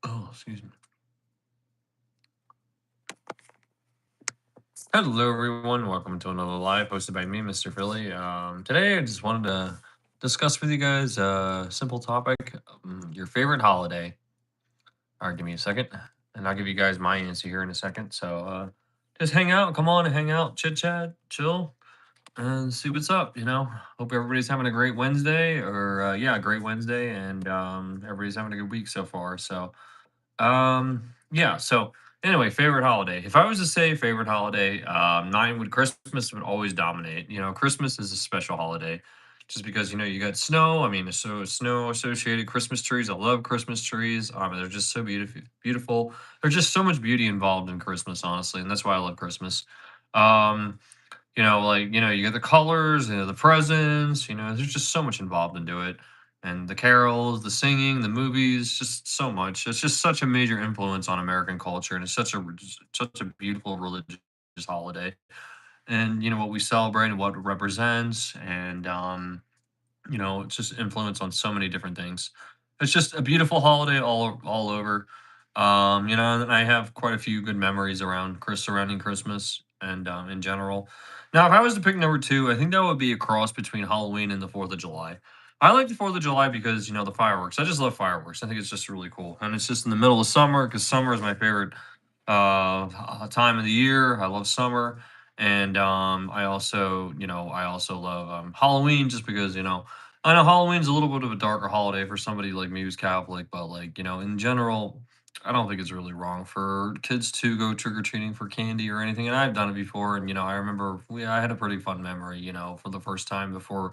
Oh, excuse me. Hello, everyone. Welcome to another live hosted by me, Mr. Philly. Today, I just wanted to discuss with you guys a simple topic: your favorite holiday. All right, give me a second, and I'll give you guys my answer here in a second. So, just hang out, come on and hang out, chit chat, chill, and see what's up. Hope everybody's having a great Wednesday, or yeah, a great Wednesday, and everybody's having a good week so far. Yeah. So anyway, favorite holiday. If I was to say favorite holiday, mine would Christmas would always dominate. Christmas is a special holiday, just because you got snow. I mean, so snow associated Christmas trees. I love Christmas trees. They're just so beautiful. Beautiful. There's just so much beauty involved in Christmas, honestly, and that's why I love Christmas. Um, you get the colors, the presents. There's just so much involved into it, and the carols, the singing, the movies, just so much. It's just such a major influence on American culture, and it's such a beautiful religious holiday. And what we celebrate and what it represents, and it's just influence on so many different things. It's just a beautiful holiday all over. And I have quite a few good memories around Chris surrounding Christmas and in general. Now, if I was to pick number two, I think that would be a cross between Halloween and the Fourth of July. I like the Fourth of July because the fireworks. I just love fireworks. I think it's just really cool, and it's just in the middle of summer because summer is my favorite time of the year. I love summer, and I also love Halloween just because I know Halloween's a little bit of a darker holiday for somebody like me who's Catholic, but like in general, I don't think it's really wrong for kids to go trick or treating for candy or anything. And I've done it before, and I remember I had a pretty fun memory. For the first time before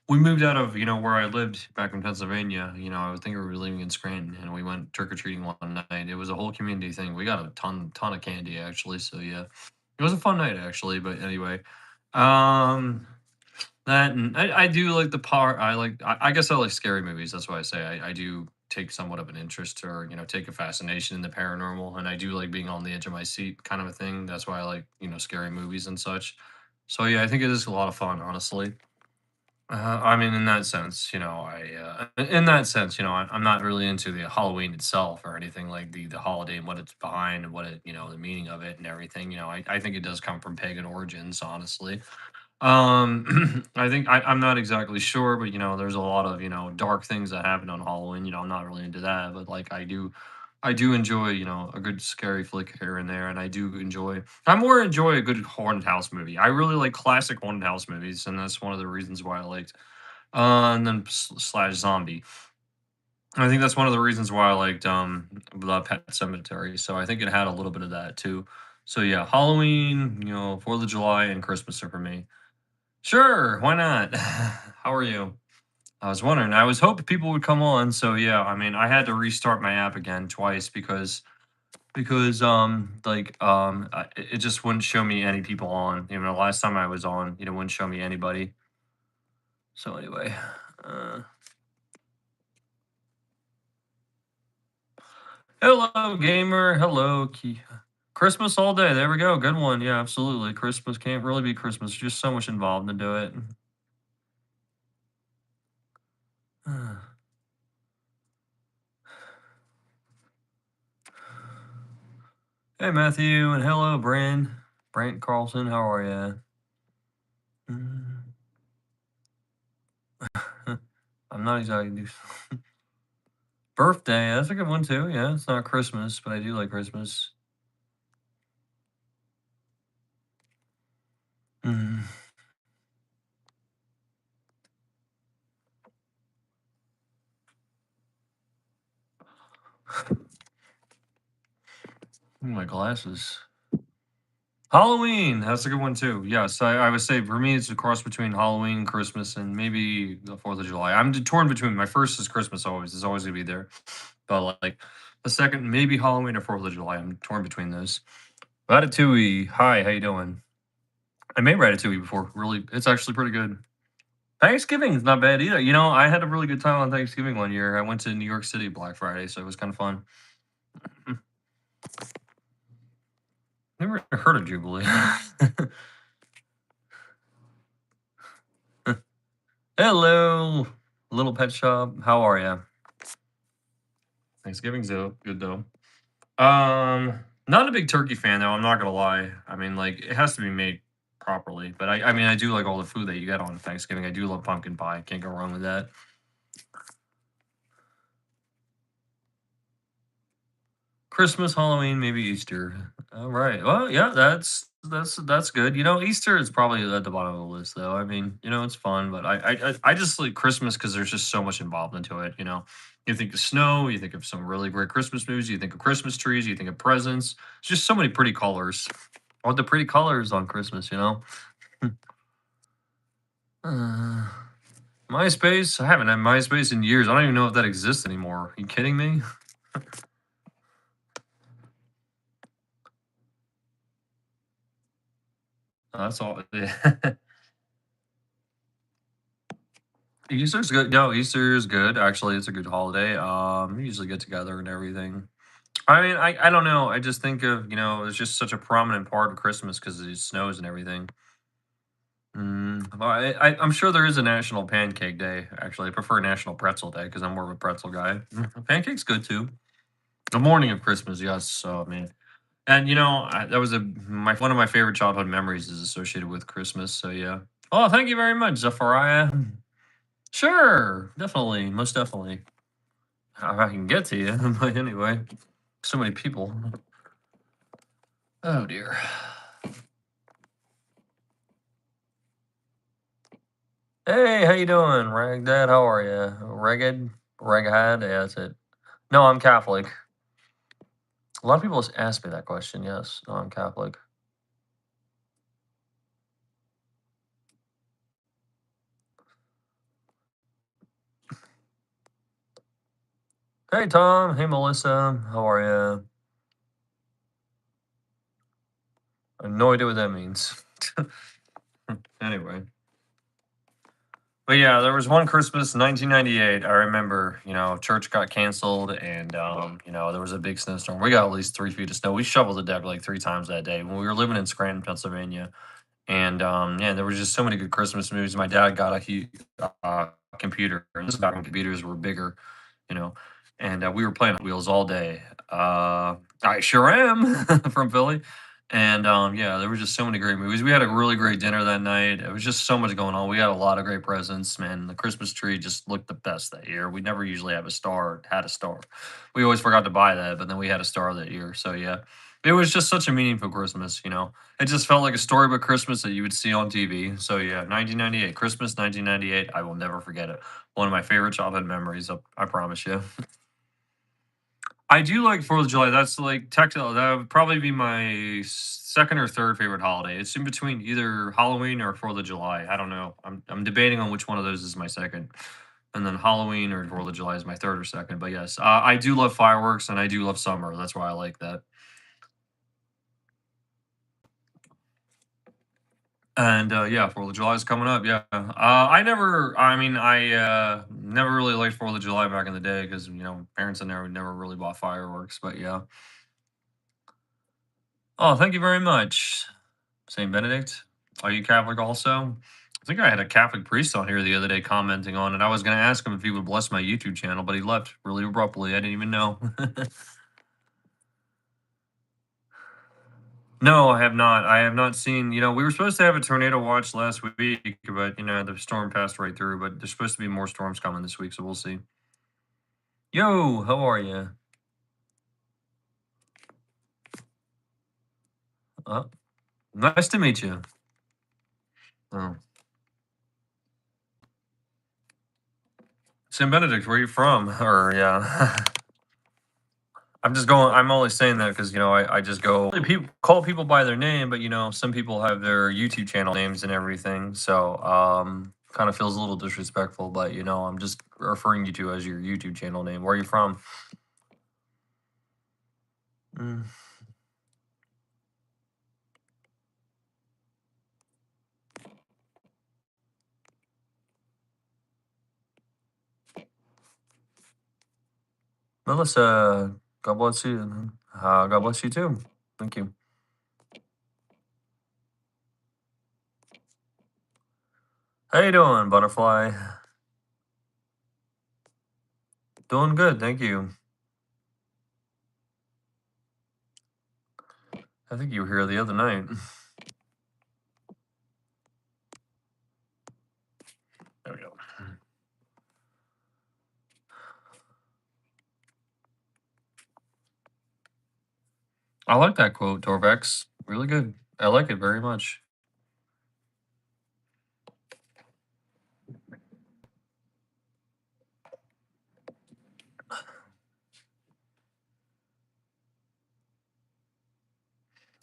we moved out of where I lived back in Pennsylvania. I was thinking we were living in Scranton, and we went trick or treating one night. It was a whole community thing. We got a ton of candy actually. So yeah, it was a fun night actually. But anyway, um, that and I do like the part. I guess I like scary movies. That's why I say I do take somewhat of an interest or take a fascination in the paranormal, and I do like being on the edge of my seat kind of a thing. That's why I like scary movies and such. So yeah, I think it is a lot of fun, honestly. I mean, in that sense, in that sense, I'm not really into the Halloween itself or anything like the holiday and what it's behind and what the meaning of it and everything. I think it does come from pagan origins, honestly. I think I'm not exactly sure, but there's a lot of dark things that happen on Halloween. I'm not really into that, but like I do enjoy a good scary flick here and there, and I more enjoy a good haunted house movie. I really like classic haunted house movies, and that's one of the reasons why I liked. And then slash zombie. I think that's one of the reasons why I liked the Pet Cemetery. So I think it had a little bit of that too. So yeah, Halloween, 4th of July, and Christmas are for me. Sure, why not? How are you? I was wondering. I was hoping people would come on. So yeah, I mean, I had to restart my app again twice because it just wouldn't show me any people on. The last time I was on, it wouldn't show me anybody. So anyway, uh, hello gamer. Hello key. Christmas all day. There we go. Good one. Yeah, absolutely. Christmas can't really be Christmas. Just so much involved into it. Hey Matthew and hello Brant Carlson. How are you? I'm not exactly birthday. That's a good one too. Yeah, it's not Christmas, but I do like Christmas. Mm. My glasses. Halloween, that's a good one too. Yes, I would say for me, it's a cross between Halloween, Christmas, and maybe the 4th of July. I'm torn between my first is Christmas always. It's always gonna be there. But like the second, maybe Halloween or 4th of July. I'm torn between those. Ratatouille. Hi, how you doing? I made Ratatouille before. Really, it's actually pretty good. Thanksgiving is not bad either. I had a really good time on Thanksgiving one year. I went to New York City Black Friday, so it was kind of fun. Never heard of Jubilee. Hello, little pet shop. How are you? Thanksgiving's good though. Not a big turkey fan though. I'm not gonna lie. I mean, like it has to be made properly. But I mean, I do like all the food that you get on Thanksgiving. I do love pumpkin pie. Can't go wrong with that. Christmas, Halloween, maybe Easter. All right. Well, yeah, that's good. Easter is probably at the bottom of the list, though. I mean, it's fun, but I just like Christmas because there's just so much involved into it. You think of snow, you think of some really great Christmas movies, you think of Christmas trees, you think of presents. It's just so many pretty colors. I want the pretty colors on Christmas. uh, MySpace. I haven't had MySpace in years. I don't even know if that exists anymore. Are you kidding me? That's all. Easter's good. No, Easter is good. Actually, it's a good holiday. We usually get together and everything. I mean, I don't know. I just think of it's just such a prominent part of Christmas because it snows and everything. Well, I'm sure there is a National Pancake Day. Actually, I prefer National Pretzel Day because I'm more of a pretzel guy. Pancake's good too. The morning of Christmas, yes. So man, and that was one of my favorite childhood memories is associated with Christmas. So yeah. Oh, thank you very much, Zafariah. Sure, definitely, most definitely. If I can get to you, but anyway, so many people. Oh dear. Hey, how you doing, Ragdad? How are you? Ragged, Raghad? Yeah, that's it. No, I'm Catholic. A lot of people ask me that question. Yes, no, I'm Catholic. Hey, Tom. Hey, Melissa. How are you? I have no idea what that means. Anyway. But yeah, there was one Christmas, 1998. I remember, church got canceled, and there was a big snowstorm. We got at least 3 feet of snow. We shoveled the deck like 3 times that day when we were living in Scranton, Pennsylvania. And yeah, there was just so many good Christmas movies. My dad got a huge computer, and this back when computers were bigger, you know. And we were playing Hot Wheels all day. I sure am from Philly. And yeah, there were just so many great movies. We had a really great dinner that night. It was just so much going on. We had a lot of great presents, man. The Christmas tree just looked the best that year. We never usually have a star, had a star. We always forgot to buy that, but then we had a star that year. So yeah, it was just such a meaningful Christmas. It just felt like a storybook Christmas that you would see on TV. So yeah, 1998, Christmas 1998. I will never forget it. One of my favorite childhood memories. I promise you. I do like 4th of July. That's like technically that would probably be my second or third favorite holiday. It's in between either Halloween or 4th of July. I don't know. I'm debating on which one of those is my second. And then Halloween or 4th of July is my third or second. But yes, I do love fireworks and I do love summer. That's why I like that. And yeah, 4th of July is coming up. Yeah, I mean, I never really liked 4th of July back in the day because parents and never really bought fireworks. But yeah. Oh, thank you very much. Saint Benedict. Are you Catholic also? I think I had a Catholic priest on here the other day commenting on it. I was going to ask him if he would bless my YouTube channel, but he left really abruptly. I didn't even know. No, I have not. I have not seen. We were supposed to have a tornado watch last week, but the storm passed right through. But there's supposed to be more storms coming this week, so we'll see. Yo, how are you? Nice to meet you. Oh. St. Benedict, where are you from? Or yeah. I'm only saying that because, I just go people call people by their name, but, some people have their YouTube channel names and everything, so, kind of feels a little disrespectful, but, I'm just referring you to as your YouTube channel name. Where are you from? Mm, Melissa, God bless you, and, God bless you too. Thank you. How you doing, butterfly? Doing good, thank you. I think you were here the other night. There we go. I like that quote, Torvex. Really good. I like it very much.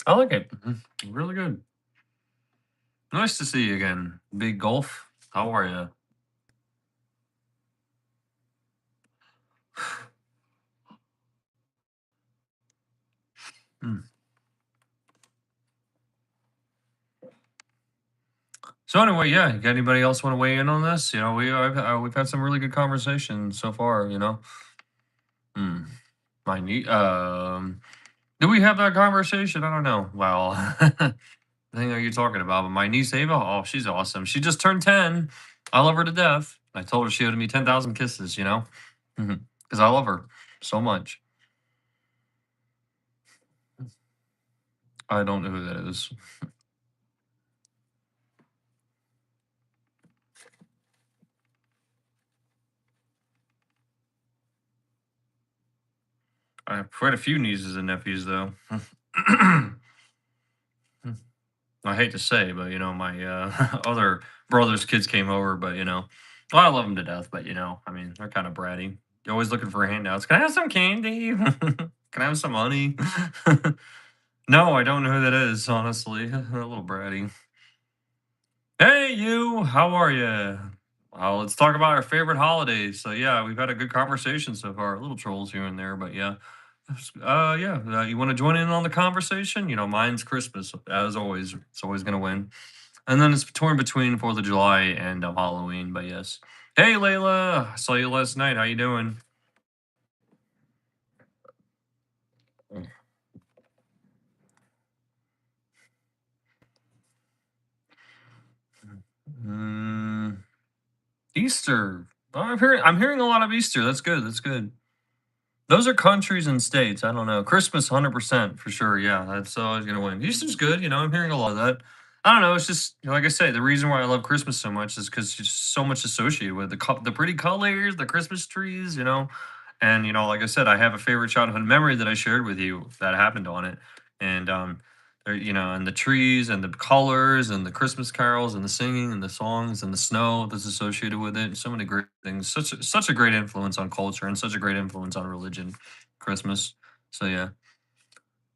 I like it. Really good. Nice to see you again. Big Golf. How are you? So anyway, yeah. Got anybody else want to weigh in on this? We've had some really good conversations so far. Hmm. My niece. Did we have that conversation? I don't know. Well, the thing are you talking about? But my niece Ava. Oh, she's awesome. She just turned 10. I love her to death. I told her she owed me 10,000 kisses. Because I love her so much. I don't know who that is. I have quite a few nieces and nephews, though. I hate to say, but my other brother's kids came over, but well, I love them to death. But I mean, they're kind of bratty. You're always looking for handouts. Can I have some candy? Can I have some money? No, I don't know who that is. Honestly, a little bratty. Hey, you. How are you? Well, let's talk about our favorite holidays. So yeah, we've had a good conversation so far. A little trolls here and there, but yeah. Yeah. You want to join in on the conversation? Mine's Christmas, as always. It's always gonna win. And then it's torn between 4th of July and Halloween. But yes. Hey, Layla. I saw you last night. How you doing? Mm, Easter. Oh, I'm hearing a lot of Easter. That's good. That's good. Those are countries and states. I don't know. Christmas, 100% for sure. Yeah, that's always gonna win. Easter's good. I'm hearing a lot of that. I don't know. It's just like I say, the reason why I love Christmas so much is because it's just so much associated with the pretty colors, the Christmas trees. And like I said, I have a favorite childhood memory that I shared with you that happened on it, and and the trees and the colors and the Christmas carols and the singing and the songs and the snow that's associated with it. So many great things. Such a great influence on culture and such a great influence on religion. Christmas. So yeah.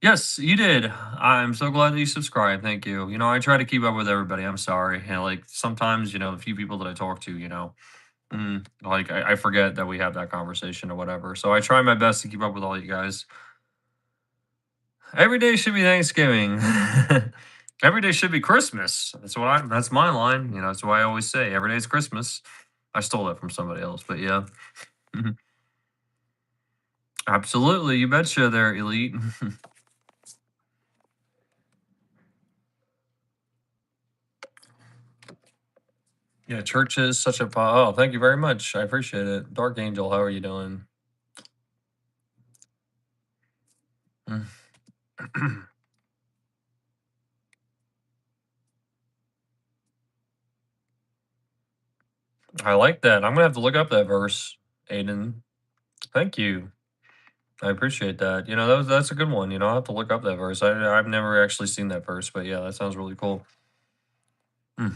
Yes, you did. I'm so glad that you subscribed. Thank you. I try to keep up with everybody. I'm sorry. Like sometimes, the few people that I talk to, like I forget that we have that conversation or whatever. So I try my best to keep up with all you guys. Every day should be Thanksgiving. Every day should be Christmas. That's my line. That's what I always say. Every day is Christmas. I stole that from somebody else, but yeah. Mhm. Absolutely. You betcha there, elite. Yeah, church is such a oh, thank you very much. I appreciate it. Dark Angel, how are you doing? Mm. I like that. I'm gonna have to look up that verse, Aiden. Thank you. I appreciate that. That's a good one. I'll have to look up that verse. I've never actually seen that verse, but yeah, that sounds really cool. Mm.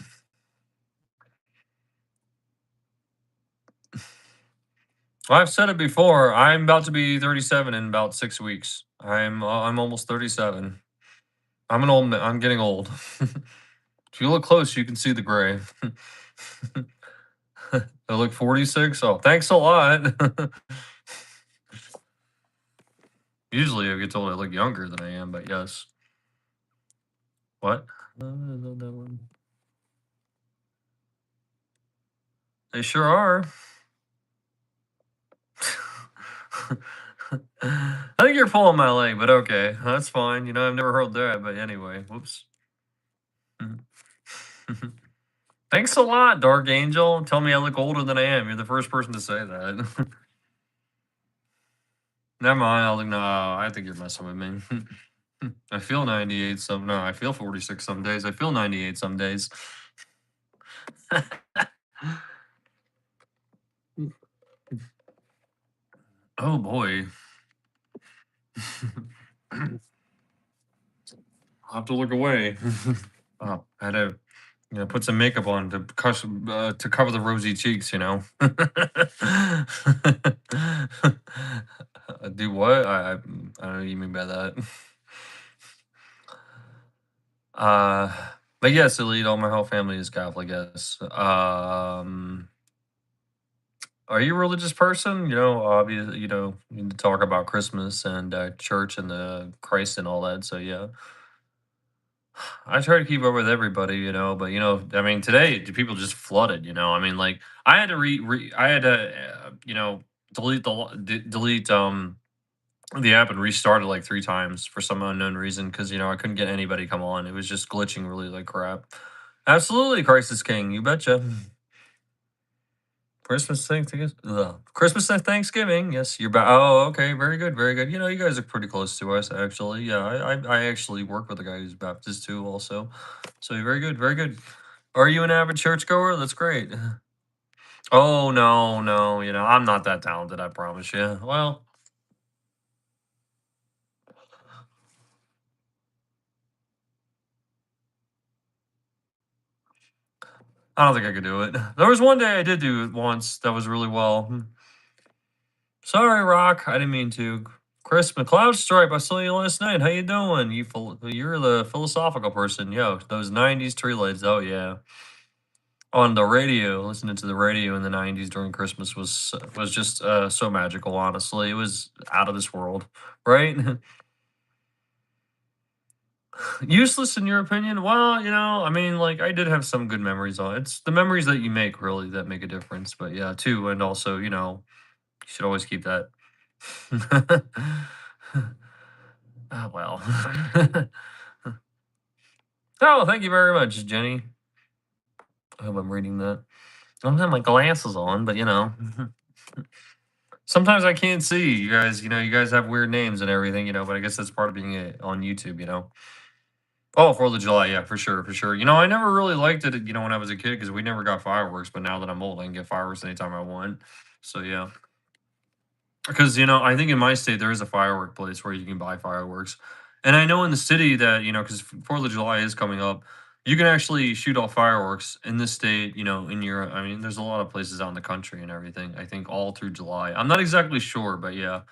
I've said it before. I'm about to be 37 in about 6 weeks. I'm almost 37. I'm getting old. If you look close, you can see the gray. I look 46. Oh, thanks a lot. Usually I get told I look younger than I am, but yes. What? That one. They sure are. I think you're pulling my leg, but okay, that's fine. I've never heard that, but anyway, whoops. Thanks a lot, Dark Angel. Tell me I look older than I am. You're the first person to say that. Never mind. I look no. I think you're messing with me. I feel 98 some. No, I feel 46 some days. I feel 98 some days. Oh boy. I'll have to look away. Oh, I had to put some makeup on to cover the rosy cheeks. Do what? I don't know what you mean by that. Uh, but yes, Elite, all my whole family is Catholic. Yes. Are you a religious person? Obviously, you need to talk about Christmas and church and the Christ and all that. So yeah, I try to keep up with everybody, but I mean, today people just flooded. I mean, like I had to I had to, delete delete the app and restart it like 3 times for some unknown reason because I couldn't get anybody come on. It was just glitching really like crap. Absolutely, Christ is King. You betcha. Christmas and Thanksgiving. Yes, you're back. Oh, okay, very good, very good. You guys are pretty close to us, actually. Yeah, I actually work with a guy who's Baptist too, also. So you're very good, very good. Are you an avid churchgoer? That's great. Oh no, no, I'm not that talented. I promise you. Well, I don't think I could do it. There was one day I did do it once that was really well. Sorry, Rock. I didn't mean to. Chris McCloud Stripe, I saw you last night. How you doing? You're the philosophical person. Yo, those 90s tree lights. Oh yeah. On the radio, listening to the radio in the 90s during Christmas was just so magical, honestly. It was out of this world, right? Useless in your opinion? Well, I mean, like I did have some good memories on. It's the memories that you make really that make a difference. But yeah, too, and also, you should always keep that. Oh, well. Oh, thank you very much, Jenny. I hope I'm reading that. I don't have my glasses on, but sometimes I can't see you guys. You guys have weird names and everything, but I guess that's part of being on YouTube. Oh, 4th of July, yeah, for sure, for sure. I never really liked it, when I was a kid because we never got fireworks, but now that I'm old, I can get fireworks anytime I want. So yeah. Because, I think in my state there is a firework place where you can buy fireworks. And I know in the city that, because 4th of July is coming up, you can actually shoot off fireworks in this state, in your I mean, there's a lot of places out in the country and everything. I think all through July. I'm not exactly sure, but yeah.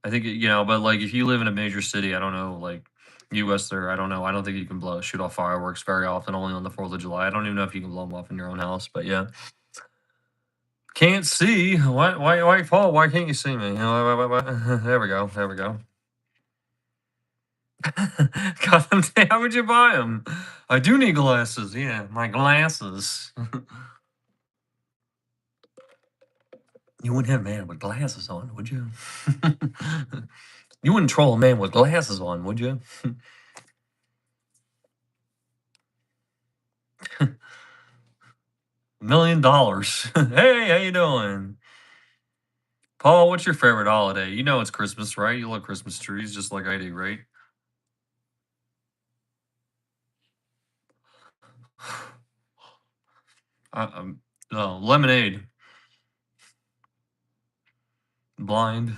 I think but like if you live in a major city, I don't know, like US there, I don't know. I don't think you can shoot off fireworks very often, only on the 4th of July. I don't even know if you can blow them off in your own house, but yeah. Can't see. Why, Paul? Why can't you see me? There we go. There we go. God, how would you buy them? I do need glasses. Yeah, my glasses. You wouldn't have a man with glasses on, would you? You wouldn't troll a man with glasses on, would you? $1,000,000. Hey, how you doing? Paul, what's your favorite holiday? You know it's Christmas, right? You love Christmas trees just like I do, right? Lemonade. Blind.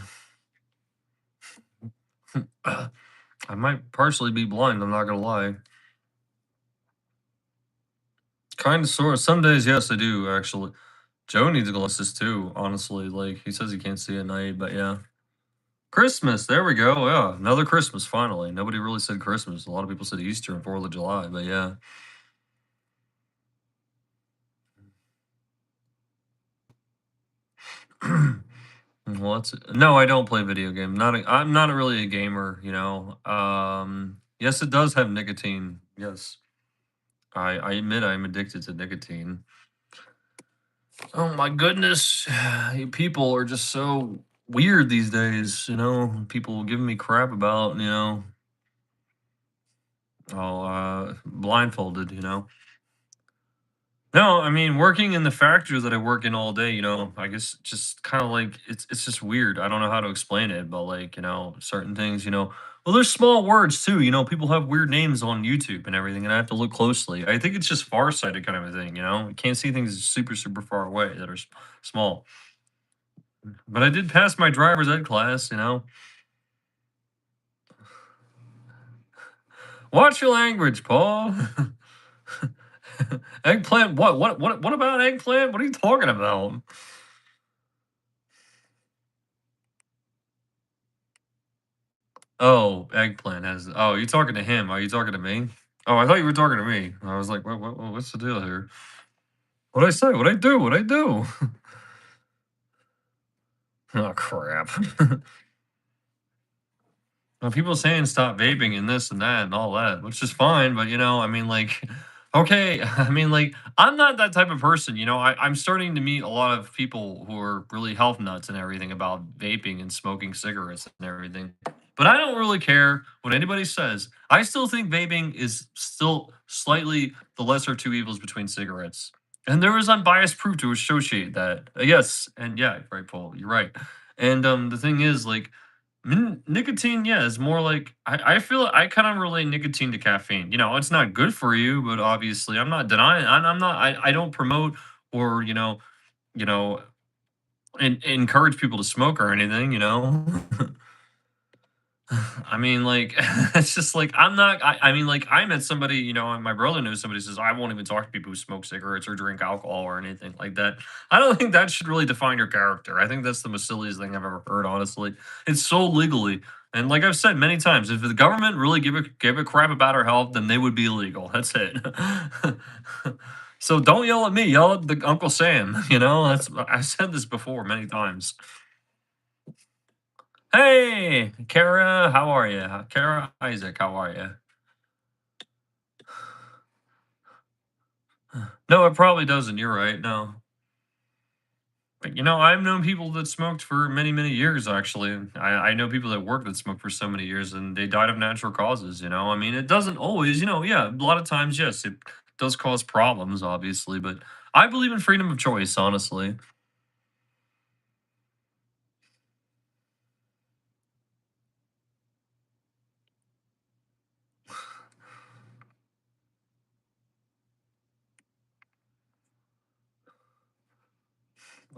I might partially be blind, I'm not gonna lie. Kind of, sort of. Some days, yes, I do actually. Joe needs glasses too, honestly. Like he says he can't see at night, but yeah. Christmas, there we go. Yeah, another Christmas finally. Nobody really said Christmas. A lot of people said Easter and 4th of July, but yeah. What's no, I don't play video game. I'm not really a gamer, you know. Yes, it does have nicotine. Yes. I admit I'm addicted to nicotine. Oh my goodness. People are just so weird these days, you know. People giving me crap about, blindfolded, you know. No, I mean, working in the factory that I work in all day, I guess just kind of like it's just weird. I don't know how to explain it, but like, certain things, well, there's small words too, people have weird names on YouTube and everything, and I have to look closely. I think it's just farsighted kind of a thing, You can't see things super, super far away that are small. But I did pass my driver's ed class, Watch your language, Paul. Eggplant, what about eggplant? What are you talking about? Oh, eggplant has. Oh, you talking to him? Are you talking to me? Oh, I thought you were talking to me. I was like, what's the deal here? What I say? What I do? What I do? Oh crap! Well, people saying stop vaping and this and that and all that, which is fine, but I mean, like, okay, I mean, like, I'm not that type of person. I'm starting to meet a lot of people who are really health nuts and everything about vaping and smoking cigarettes and everything. But I don't really care what anybody says. I still think vaping is still slightly the lesser two evils between cigarettes. And there is unbiased proof to associate that. Yes, and yeah, right, Paul, you're right. And the thing is, like, nicotine, yeah, is more like I feel I kind of relate nicotine to caffeine. It's not good for you, but obviously I'm not denying. I'm not. I don't promote or you know, encourage people to smoke or anything. I mean, like, it's just like I'm not. I mean, like, I met somebody, and my brother knows somebody says I won't even talk to people who smoke cigarettes or drink alcohol or anything like that. I don't think that should really define your character. I think that's the most silliest thing I've ever heard. Honestly, it's so legally, and like I've said many times, if the government really give a crap about our health, then they would be illegal. That's it. So don't yell at me. Yell at the Uncle Sam. That's I said this before many times. Hey, Kara, how are you? Kara Isaac, how are you? No, it probably doesn't. You're right. No. But, I've known people that smoked for many, many years, actually. I know people that work that smoked for so many years and they died of natural causes. I mean, it doesn't always, yeah, a lot of times, yes, it does cause problems, obviously, but I believe in freedom of choice, honestly.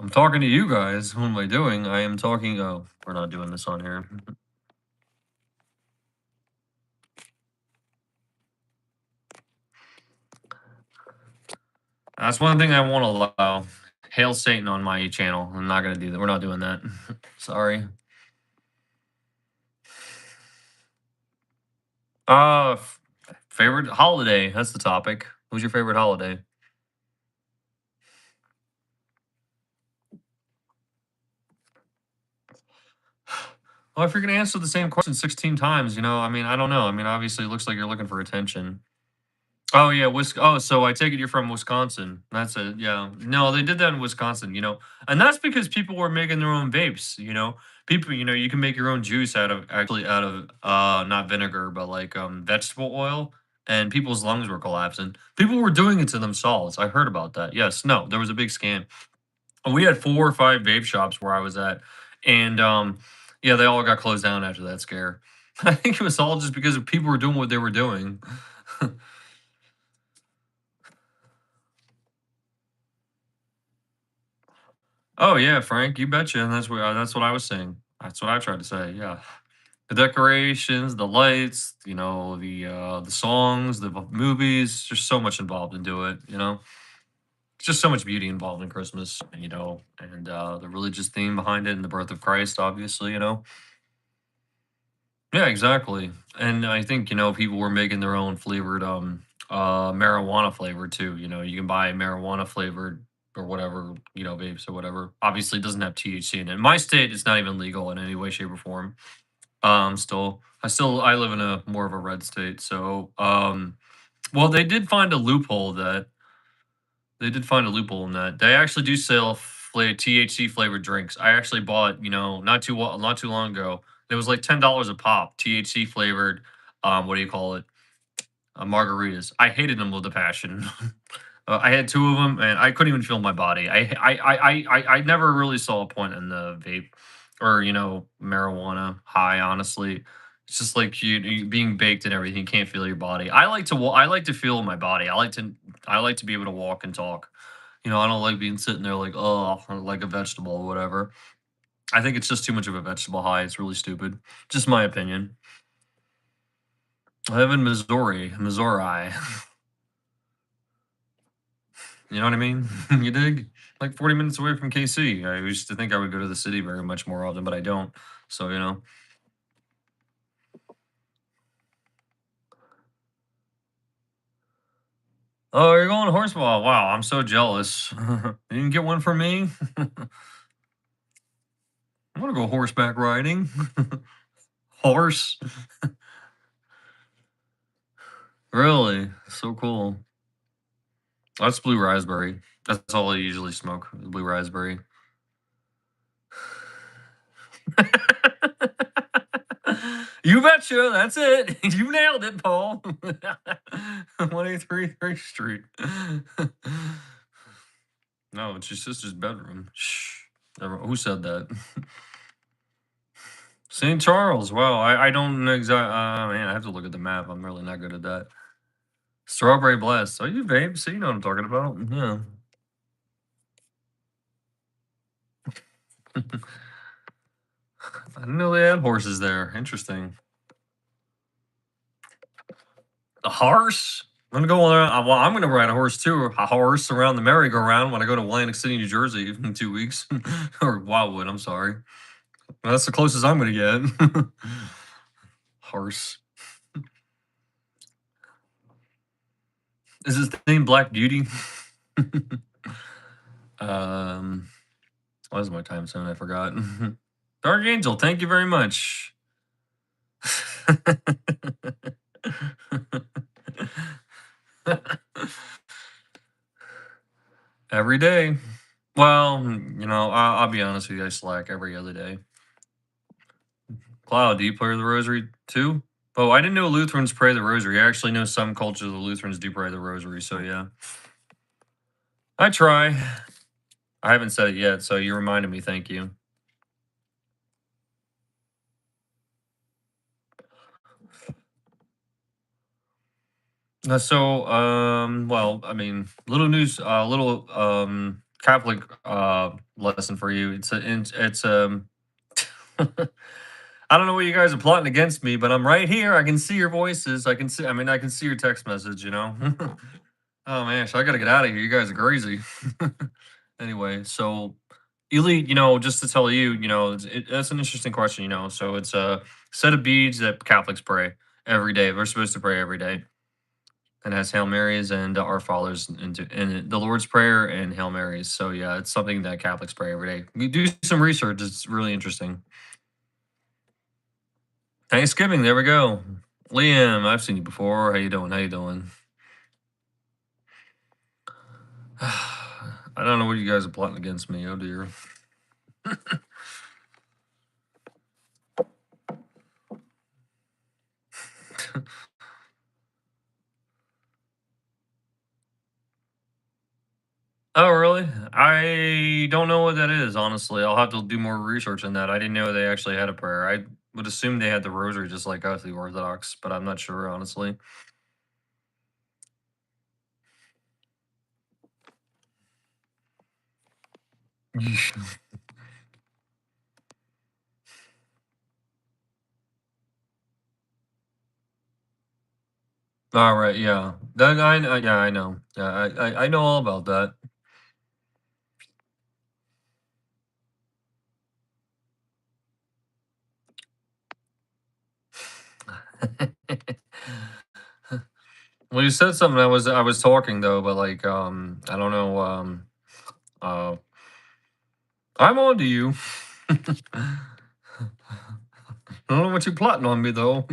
I'm talking to you guys. What am I doing? I am talking. Oh, we're not doing this on here. That's one thing I won't allow. Hail Satan on my channel. I'm not gonna do that. We're not doing that. Sorry. Favorite holiday. That's the topic. Who's your favorite holiday? Well, if you're gonna answer the same question 16 times, I mean, I don't know. I mean, obviously, it looks like you're looking for attention. Oh yeah, so I take it you're from Wisconsin. That's it. Yeah. No, they did that in Wisconsin. And that's because people were making their own vapes. People, you can make your own juice out of not vinegar, but like vegetable oil, and people's lungs were collapsing. People were doing it to themselves. I heard about that. Yes, no, there was a big scam. We had 4 or 5 vape shops where I was at, and yeah, they all got closed down after that scare. I think it was all just because of people were doing what they were doing. Oh yeah, Frank, you betcha, and that's what I was saying. That's what I tried to say. Yeah, the decorations, the lights, the songs, the movies. There's so much involved into it. just so much beauty involved in Christmas, and the religious theme behind it and the birth of Christ, obviously, Yeah, exactly. And I think, people were making their own flavored marijuana flavor too. You can buy marijuana flavored or whatever, vapes or whatever. Obviously it doesn't have THC in it. In my state it's not even legal in any way, shape, or form. I live in a more of a red state. So well they did find a loophole in that. They actually do sell THC flavored drinks. I actually bought, not too long ago. It was like $10 a pop, THC flavored. What do you call it? Margaritas. I hated them with a passion. I had two of them, and I couldn't even feel my body. I never really saw a point in the vape or marijuana high. Honestly, it's just like you being baked and everything. You can't feel your body. I like to feel my body. I like to be able to walk and talk. I don't like being sitting there like, oh, like a vegetable or whatever. I think it's just too much of a vegetable high. It's really stupid. Just my opinion. I live in Missouri. You know what I mean? You dig? Like 40 minutes away from KC. I used to think I would go to the city very much more often, but I don't. So, oh, you're going horseball. Wow, I'm so jealous. You didn't get one for me? I want to go horseback riding. Horse? Really? So cool. That's blue raspberry. That's all I usually smoke, blue raspberry. You betcha. That's it. You nailed it, Paul. 183 Street. No, it's your sister's bedroom. Shh. Who said that? St. Charles. Wow. I don't know exactly. Man, I have to look at the map. I'm really not good at that. Strawberry Blast. Oh, you babe. So you know what I'm talking about. Yeah. I didn't know they had horses there. Interesting. A horse? I'm gonna go around. Well, I'm gonna ride a horse too. A horse around the merry-go-round when I go to Atlantic City, New Jersey in 2 weeks, or Wildwood. I'm sorry. Well, that's the closest I'm gonna get. Horse. Is his name Black Beauty? um, what is my time zone? I forgot. Dark Angel. Thank you very much. Every day. Well, I'll be honest with you. I slack every other day. Cloud, do you pray the rosary too? Oh, I didn't know Lutherans pray the rosary. I actually know some cultures of Lutherans do pray the rosary. So yeah, I try. I haven't said it yet, so you reminded me. Thank you. Well, I mean, little Catholic lesson for you. I don't know what you guys are plotting against me, but I'm right here. I can see your voices. I can see. I mean, I can see your text message. Oh man, so I gotta get out of here. You guys are crazy. Anyway, so elite, just to tell you, that's an interesting question. So it's a set of beads that Catholics pray every day. We're supposed to pray every day. And has Hail Marys and Our Fathers and the Lord's Prayer and Hail Marys. So yeah, it's something that Catholics pray every day. We do some research. It's really interesting. Thanksgiving, there we go. Liam, I've seen you before. How you doing? How you doing? I don't know what you guys are plotting against me. Oh dear. Oh, really? I don't know what that is, honestly. I'll have to do more research on that. I didn't know they actually had a prayer. I would assume they had the rosary just like us, the Orthodox, but I'm not sure, honestly. All right, yeah. Yeah, I know. Yeah, I know all about that. Well, you said something. I was talking though, but like I don't know. Uh, I'm on to you. I don't know what you plotting on me though.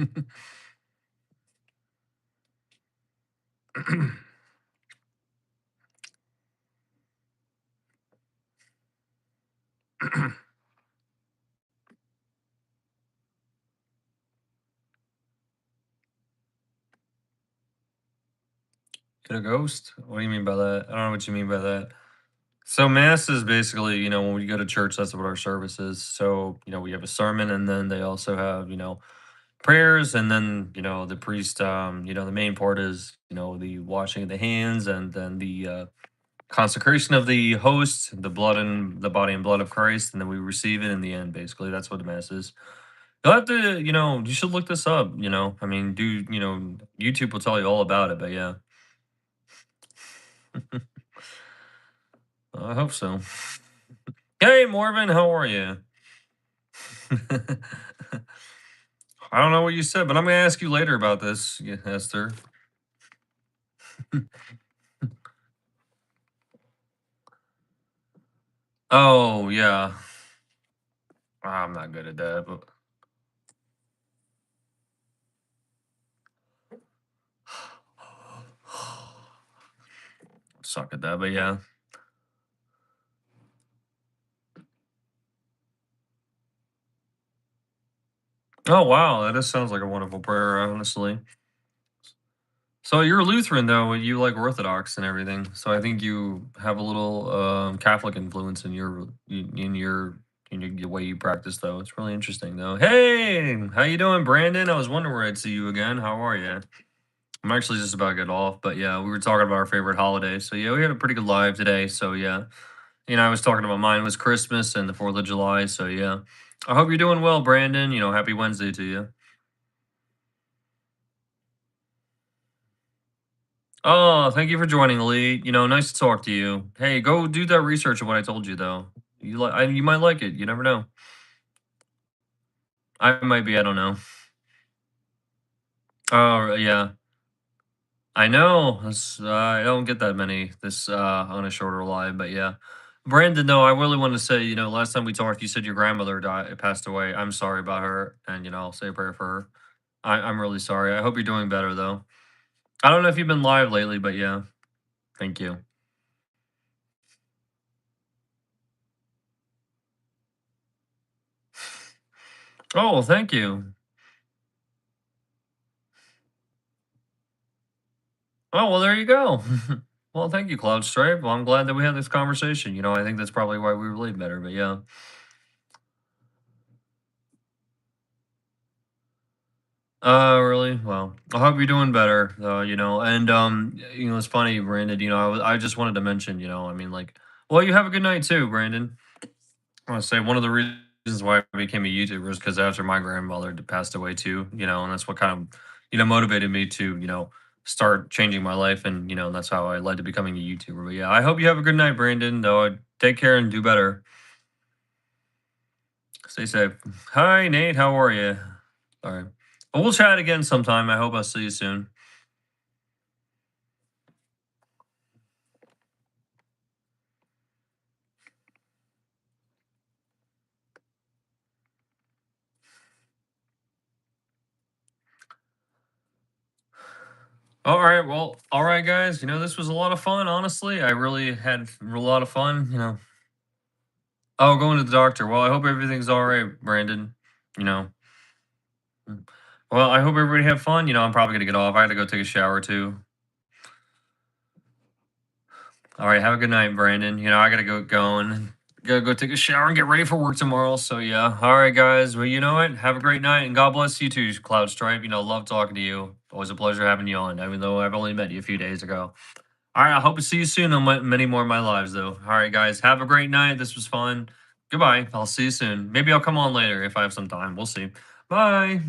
Get a ghost? What do you mean by that? I don't know what you mean by that. So mass is basically, when we go to church, that's what our service is. So, we have a sermon and then they also have, prayers and then, the priest, the main part is, the washing of the hands and then the consecration of the host, the blood and the body and blood of Christ, and then we receive it in the end, basically. That's what the mass is. You'll have to, you should look this up, I mean, YouTube will tell you all about it, but yeah. I hope so. Hey, Morven, how are you? I don't know what you said, but I'm gonna ask you later about this, Esther. Oh yeah, I'm not good at that, but suck at that. But yeah. Oh wow, that just sounds like a wonderful prayer, honestly. So you're Lutheran though, and you like Orthodox and everything. So I think you have a little Catholic influence in your way you practice, though. It's really interesting, though. Hey, how you doing, Brandon? I was wondering where I'd see you again. How are you? I'm actually just about to get off, but yeah, we were talking about our favorite holiday. So yeah, we had a pretty good live today. So yeah, I was talking about mine was Christmas and the 4th of July. So yeah, I hope you're doing well, Brandon. Happy Wednesday to you. Oh, thank you for joining, Lee. Nice to talk to you. Hey, go do that research of what I told you, though. You might like it. You never know. I might be. I don't know. Oh yeah, I know. I don't get that many this on a shorter live, but yeah. Brandon, no, I really want to say, last time we talked, you said your grandmother passed away. I'm sorry about her, and I'll say a prayer for her. I'm really sorry. I hope you're doing better though. I don't know if you've been live lately, but yeah, thank you. Oh, well, thank you. Oh, well, there you go. Well, thank you, Cloud Stripe. Well, I'm glad that we had this conversation. I think that's probably why we relate better. But yeah. Really? Well, I hope you're doing better. And it's funny, Brandon. I just wanted to mention. I mean, like, well, you have a good night too, Brandon. I want to say one of the reasons why I became a YouTuber is because after my grandmother passed away too, and that's what kind of, motivated me to, start changing my life, and that's how I led to becoming a YouTuber. But yeah, I hope you have a good night, Brandon. Though, take care and do better. Stay safe. Hi, Nate. How are you? All right. Well, we'll chat again sometime. I hope I'll see you soon. All right. Well, all right, guys. This was a lot of fun. Honestly, I really had a lot of fun. Oh, going to the doctor. Well, I hope everything's all right, Brandon. You know. Mm. Well, I hope everybody had fun. I'm probably gonna get off. I got to go take a shower too. All right. Have a good night, Brandon. I gotta go going. Gotta go take a shower and get ready for work tomorrow. So yeah. All right, guys. Well, you know what? Have a great night and God bless you too, Cloud Stripe. Love talking to you. Always a pleasure having you on, even though I've only met you a few days ago. All right. I hope to see you soon on many more of my lives, though. All right, guys. Have a great night. This was fun. Goodbye. I'll see you soon. Maybe I'll come on later if I have some time. We'll see. Bye.